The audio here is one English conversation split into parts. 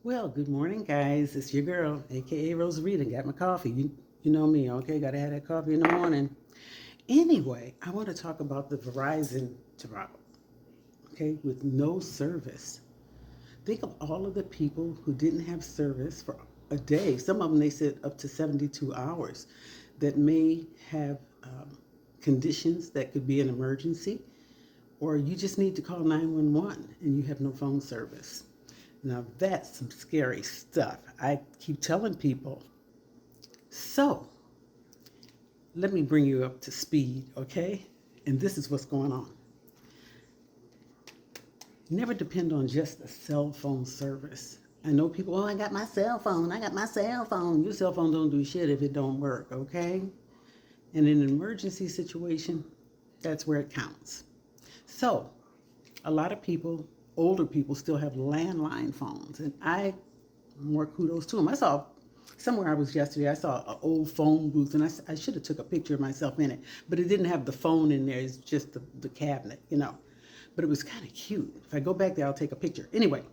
Well, good morning, guys. It's your girl, aka Rosarita. Got my coffee. You know me, okay? Gotta have that coffee in the morning. Anyway, I want to talk about the Verizon debacle, okay? With no service. Think of all of the people who didn't have service for a day. Some of them they said up to 72 hours, that may have conditions that could be an emergency, or you just need to call 911 and you have no phone service. Now that's some scary stuff. I keep telling people. So let me bring you up to speed, okay? And this is what's going on. Never depend on just a cell phone service. I know people, oh, I got my cell phone. I got my cell phone. Your cell phone don't do shit if it don't work, okay? And in an emergency situation, that's where it counts. So a lot of people, older people, still have landline phones, and I more kudos to them. I saw somewhere I was yesterday. I saw an old phone booth, and I should have took a picture of myself in it, but it didn't have the phone in there. It's just the cabinet. But it was kind of cute. If I go back there, I'll take a picture. Anyway,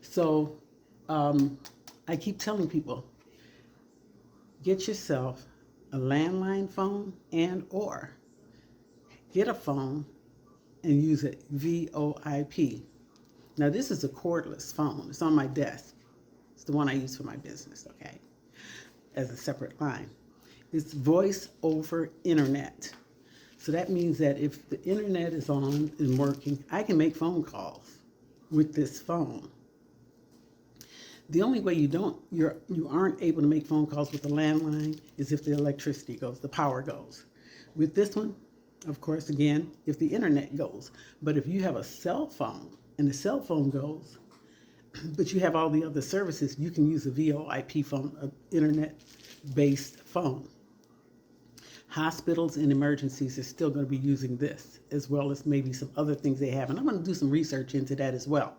so I keep telling people, get yourself a landline phone and/or get a phone and use it VoIP. Now this is a cordless phone. It's on my desk. It's the one I use for my business, okay, as a separate line. It's voice over internet. So that means that if the internet is on and working, I can make phone calls with this phone. The only way you aren't able to make phone calls with the landline is if the electricity goes, the power goes. With this one, of course, again, if the internet goes. But if you have a cell phone and the cell phone goes, but you have all the other services, you can use a VoIP phone, an internet-based phone. Hospitals and emergencies are still going to be using this, as well as maybe some other things they have. And I'm going to do some research into that as well.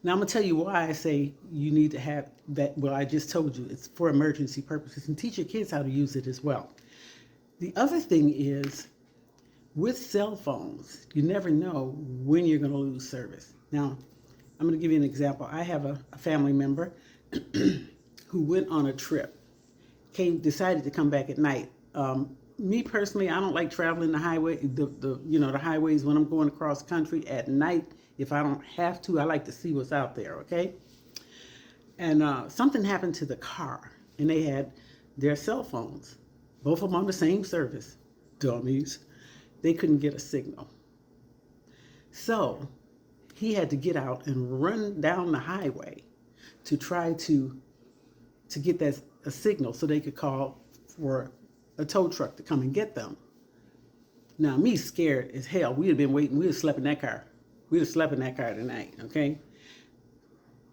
Now, I'm going to tell you why I say you need to have that. Well, I just told you it's for emergency purposes, and teach your kids how to use it as well. The other thing is, with cell phones, you never know when you're going to lose service. Now, I'm going to give you an example. I have a family member who went on a trip, decided to come back at night. Me personally, I don't like traveling the highway, the highways when I'm going across country at night. If I don't have to, I like to see what's out there. Okay. And something happened to the car, and they had their cell phones, both of them on the same service. Dummies. They couldn't get a signal. So he had to get out and run down the highway to try to get a signal so they could call for a tow truck to come and get them. Now, me scared as hell. We'd have been waiting. We'd have slept in that car. We'd have slept in that car tonight, okay?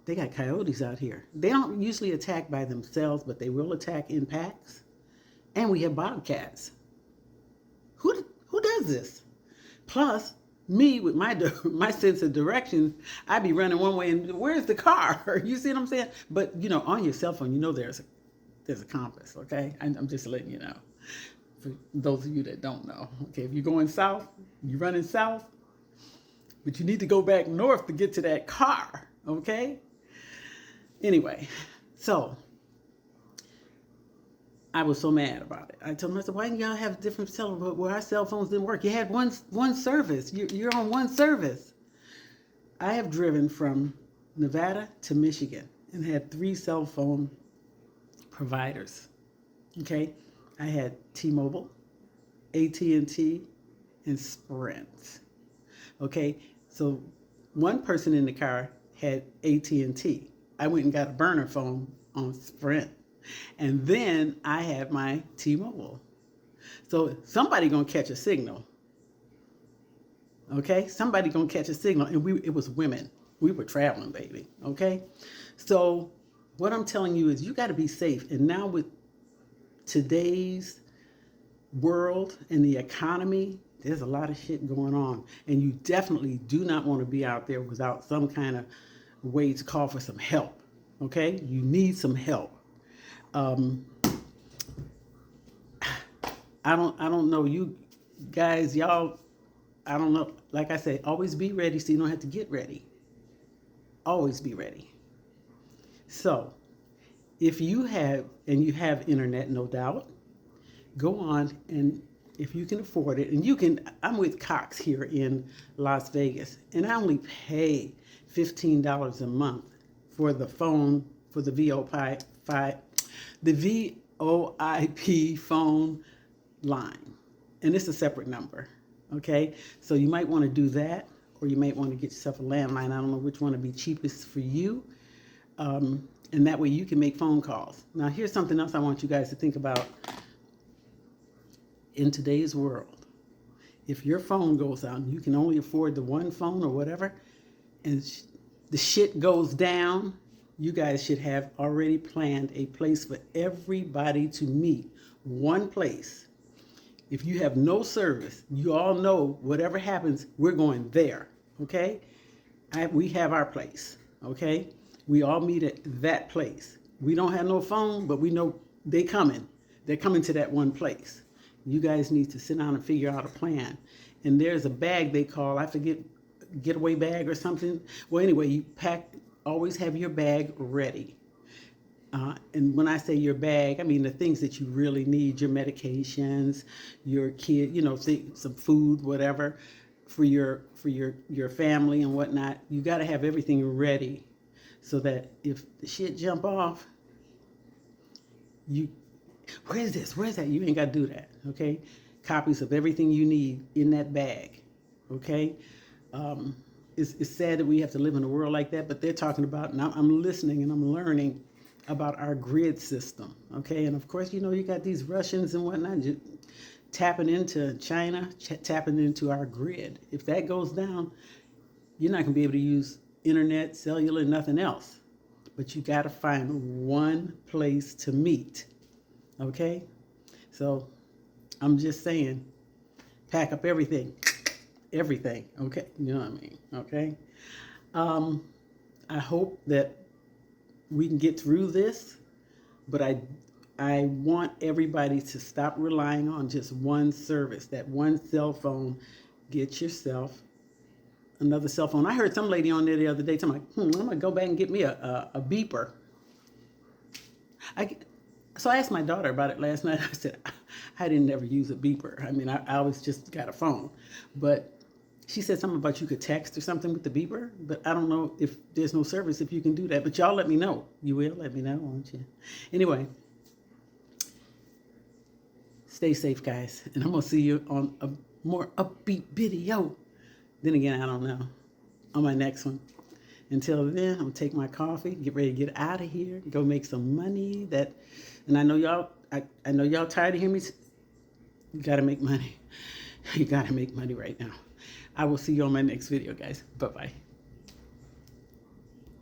They got coyotes out here. They don't usually attack by themselves, but they will attack in packs. And we have bobcats. Who does this? Plus, me with my sense of direction, I'd be running one way and where's the car? You see what I'm saying? But on your cell phone, there's a compass. Okay, I'm just letting you know. For those of you that don't know, okay, if you're going south, you're running south, but you need to go back north to get to that car. Okay. Anyway, so I was so mad about it. I told him, I said, why didn't y'all have different cell phones? Well, our cell phones didn't work. You had one service. You're on one service. I have driven from Nevada to Michigan and had 3 cell phone providers. Okay, I had T-Mobile, AT&T, and Sprint. Okay, so one person in the car had AT&T. I went and got a burner phone on Sprint. And then I had my T-Mobile. So somebody gonna catch a signal. Okay? Somebody gonna catch a signal. And it was women. We were traveling, baby. Okay? So what I'm telling you is you gotta be safe. And now with today's world and the economy, there's a lot of shit going on. And you definitely do not want to be out there without some kind of way to call for some help. Okay? You need some help. I don't know you guys, y'all. I don't know. Like I say, always be ready so you don't have to get ready. Always be ready. So if you have, and you have internet, no doubt, go on, and if you can afford it, and you can, I'm with Cox here in Las Vegas, and I only pay $15 a month for the phone, for the VoIP phone line. And it's a separate number, okay? So you might want to do that, or you might want to get yourself a landline. I don't know which one would be cheapest for you. And that way you can make phone calls. Now, here's something else I want you guys to think about. In today's world, if your phone goes out and you can only afford the one phone or whatever, and the shit goes down, you guys should have already planned a place for everybody to meet. One place. If you have no service, you all know whatever happens, we're going there, okay? We have our place, okay? We all meet at that place. We don't have no phone, but we know they coming. They're coming to that one place. You guys need to sit down and figure out a plan. And there's a bag they call, I forget, getaway bag or something. Well, anyway, you always have your bag ready. And when I say your bag, I mean the things that you really need, your medications, your kid, some food, whatever, for your family and whatnot. You got to have everything ready so that if the shit jump off, where's this? Where's that? You ain't got to do that, okay? Copies of everything you need in that bag, okay? It's sad that we have to live in a world like that, but they're talking about, and I'm listening and I'm learning about our grid system, okay? And of course, you got these Russians and whatnot tapping into China, tapping into our grid. If that goes down, you're not going to be able to use internet, cellular, nothing else. But you got to find one place to meet. Okay? So I'm just saying, pack up everything, okay? You know what I mean, okay? I hope that we can get through this, but I want everybody to stop relying on just one service, that one cell phone. Get yourself another cell phone. I heard some lady on there the other day telling me, I'm going to go back and get me a beeper. So I asked my daughter about it last night. I said, I didn't ever use a beeper. I mean, I always just got a phone. But she said something about you could text or something with the beeper. But I don't know if there's no service if you can do that. But y'all let me know. You will let me know, won't you? Anyway, stay safe, guys. And I'm going to see you on a more upbeat video. Then again, I don't know. On my next one. Until then, I'm going to take my coffee, get ready to get out of here, go make some money. And I know y'all, I know y'all tired of hearing me. You got to make money. You got to make money right now. I will see you on my next video, guys. Bye-bye.